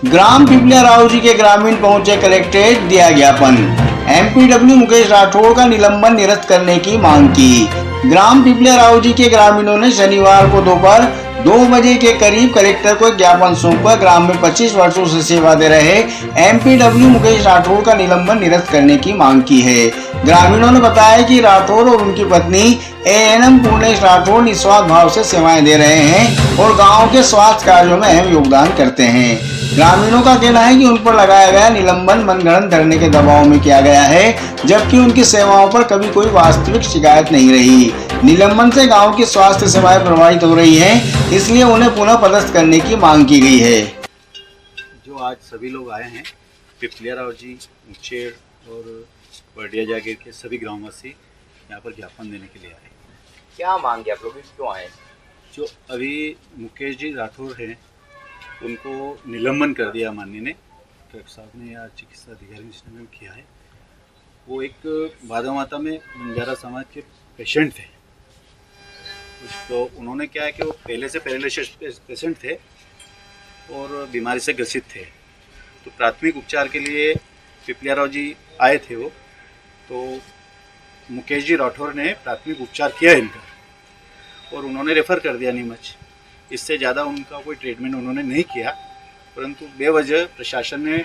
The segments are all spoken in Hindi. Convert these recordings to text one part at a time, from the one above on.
ग्राम पिपलिया राव जी के ग्रामीण पहुंचे कलेक्ट्रेट, दिया ज्ञापन। एमपीडब्ल्यू मुकेश राठौड़ का निलंबन निरस्त करने की मांग की। ग्राम पिपलिया राव जी के ग्रामीणों ने शनिवार को दोपहर 2 बजे के करीब कलेक्टर को ज्ञापन सौंपकर ग्राम में 25 वर्षों से सेवा दे रहे एमपीडब्ल्यू मुकेश राठौड़ का निलंबन निरस्त करने की मांग की है। ग्रामीणों ने बताया कि राठौड़ और उनकी पत्नी एएनएम पूर्णेश राठौड़ निस्वार्थ भाव से सेवाएं दे रहे हैं और गांव के स्वास्थ्य कार्यों में अहम योगदान करते हैं। ग्रामीणों का कहना है कि उन पर लगाया गया निलंबन मनगढ़ंत धरने के दबाव में किया गया है, जबकि उनकी सेवाओं पर कभी कोई वास्तविक शिकायत नहीं रही। निलंबन से गांव की स्वास्थ्य सेवाएं प्रभावित हो रही हैं, इसलिए उन्हें पुनः पदस्थ करने की मांग की गई है। जो आज सभी लोग आए हैं, पिपलिया राव जी, मुचेर और बड़िया जागीर के सभी ग्रामवासी यहाँ पर ज्ञापन देने के लिए आए। क्या मांग है आप लोग, क्यों आए? जो अभी मुकेश जी राठौड़ हैं, उनको निलंबन कर दिया माननीय ने, कलेक्टर साहब ने या चिकित्सा अधिकारी ने किया है। वो एक भादा माता में बंजारा समाज के पेशेंट थे। तो उन्होंने क्या है कि वो पहले से पैरालिसिस पेशेंट थे और बीमारी से ग्रसित थे। तो प्राथमिक उपचार के लिए पिपलिया राव जी आए थे वो, तो मुकेश जी राठौर ने प्राथमिक उपचार किया इनका और उन्होंने रेफ़र कर दिया नीमच। इससे ज़्यादा उनका कोई ट्रीटमेंट उन्होंने नहीं किया, परंतु बेवजह प्रशासन ने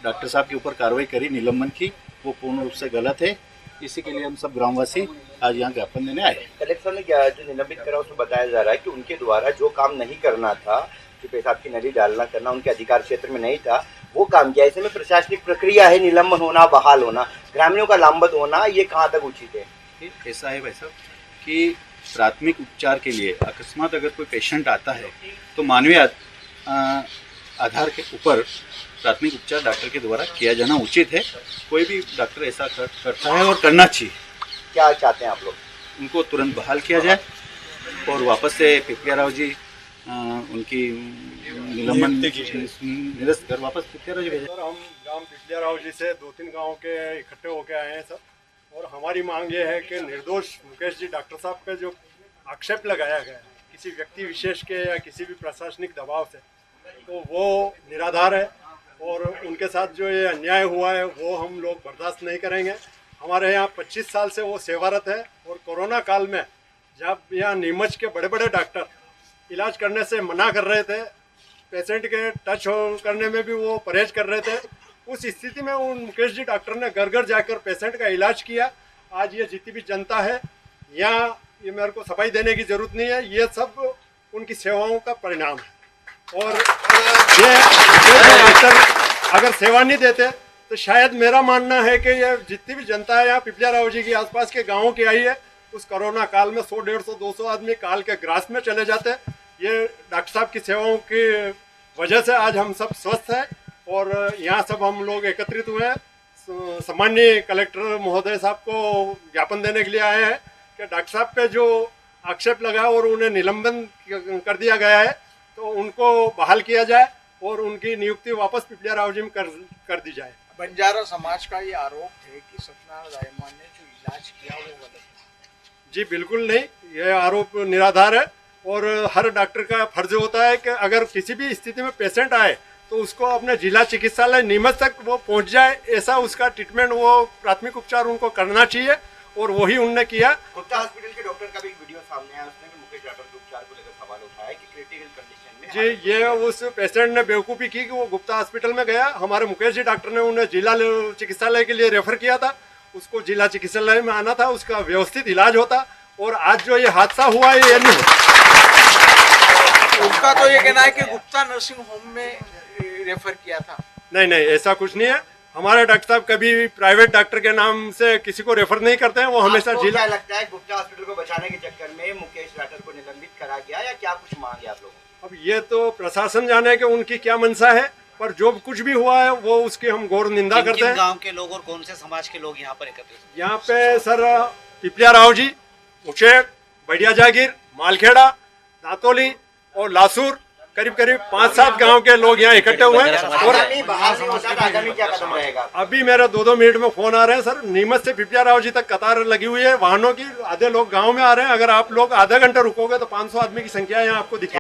डॉक्टर साहब के ऊपर कार्रवाई करी, निलंबन की। वो पूर्ण रूप से गलत है। इसी के लिए हम सब ग्रामवासी आज यहाँ ज्ञापन देने आए। कलेक्टर ने क्या जो निलंबित करा उसमें बताया जा रहा है कि उनके द्वारा जो काम नहीं करना था, जो पेशाब की नली डालना करना उनके अधिकार क्षेत्र में नहीं था, वो काम किया। ऐसे में प्रशासनिक प्रक्रिया है, निलंबन होना, बहाल होना, ग्रामीणों का लामबंद होना, ये कहाँ तक उचित है? ऐसा है भाई साहब कि प्राथमिक उपचार के लिए अकस्मात अगर कोई पेशेंट आता है तो मानवीय आधार के ऊपर प्राथमिक उपचार डॉक्टर के द्वारा किया जाना उचित है। कोई भी डॉक्टर ऐसा करता है और करना चाहिए। क्या चाहते हैं आप लोग? उनको तुरंत बहाल किया जाए और वापस से पिपलिया राव जी उनकी निलंबन निरस्त कर वापस पिपलिया राव जी भेजें। सर, हम ग्राम पिपलिया राव जी से 2-3 गाँव के इकट्ठे होके आए हैं सर, और हमारी मांग ये है कि निर्दोष मुकेश जी डॉक्टर साहब पे जो आक्षेप लगाया गया है किसी व्यक्ति विशेष के या किसी भी प्रशासनिक दबाव से, तो वो निराधार है और उनके साथ जो ये अन्याय हुआ है वो हम लोग बर्दाश्त नहीं करेंगे। हमारे यहाँ 25 साल से वो सेवारत है और कोरोना काल में जब यहाँ नीमच के बड़े बड़े डॉक्टर इलाज करने से मना कर रहे थे, पेशेंट के टच करने में भी वो परहेज कर रहे थे, उस स्थिति में उन मुकेश जी डॉक्टर ने घर घर जाकर पेशेंट का इलाज किया। आज ये जितनी भी जनता है यहाँ, ये मेरे को सफाई देने की ज़रूरत नहीं है, ये सब उनकी सेवाओं का परिणाम है। और ये डॉक्टर अगर सेवा नहीं देते तो शायद मेरा मानना है कि ये जितनी भी जनता है यहाँ पिपलिया राव जी की आसपास के गाँवों की आई है, उस कोरोना काल में 100, 150, 200 आदमी काल के ग्रास में चले जाते। ये डॉक्टर साहब की सेवाओं की वजह से आज हम सब स्वस्थ हैं और यहाँ सब हम लोग एकत्रित हुए हैं। सामान्य कलेक्टर महोदय साहब को ज्ञापन देने के लिए आए हैं कि डॉक्टर साहब पे जो आक्षेप लगा और उन्हें निलंबन कर दिया गया है, तो उनको बहाल किया जाए और उनकी नियुक्ति वापस पिपलिया राव जी में कर दी जाए। बंजारा समाज का ये आरोप है कि सत्यनारायण रायमान ने जो इलाज किया वो गलत है। जी बिल्कुल नहीं, ये आरोप निराधार है और हर डॉक्टर का फर्ज होता है कि अगर किसी भी स्थिति में पेशेंट आए तो उसको अपने जिला चिकित्सालय नीमच तक वो पहुंच जाए, ऐसा उसका ट्रीटमेंट, वो प्राथमिक उपचार उनको करना चाहिए और वही उनने किया। गुप्ता हॉस्पिटल के डॉक्टर का भी एक वीडियो सामने आया, उसने भी मुकेश राठौड़ के उपचार को लेकर सवाल उठाया कि क्रिटिकल कंडीशन में। जी, ये उस पेशेंट ने बेवकूफ़ी की कि वो गुप्ता हॉस्पिटल में गया। हमारे मुकेश जी डॉक्टर ने उन्हें जिला चिकित्सालय के लिए रेफर किया था, उसको जिला चिकित्सालय में आना था, उसका व्यवस्थित इलाज होता। और आज जो ये हादसा हुआ है ये नहीं, उनका तो ये कहना है कि गुप्ता नर्सिंग होम में रेफर किया था। नहीं, ऐसा कुछ नहीं है। हमारे डॉक्टर साहब कभी प्राइवेट डॉक्टर के नाम से किसी को रेफर नहीं करते हैं, वो हमेशा जिला। क्या लगता है गुप्ता हॉस्पिटल को बचाने के चक्कर में मुकेश राठौड़ को निलंबित करा गया या क्या कुछ मांग है आप लोगों? अब ये तो प्रशासन जाने कि उनकी क्या मंशा है, पर जो कुछ भी हुआ है वो उसकी हम घोर निंदा करते हैं। गांव के लोग और कौन से समाज के लोग यहाँ पर एकत्रित? यहाँ पे सर पिपलिया राव जी, मुचेर, बड़िया जागीर, मालखेड़ा, दातोली और लासूर, करीब 5-7 गांव के लोग यहाँ इकट्ठे हुए हैं। और अभी मेरे 2-2 मिनट में फोन आ रहे हैं सर, नीमच से पिपलिया राव जी तक कतार लगी हुई है वाहनों की, आधे लोग गांव में आ रहे हैं। अगर आप लोग आधा घंटा रुकोगे तो 500 आदमी की संख्या यहाँ आपको दिखेगी।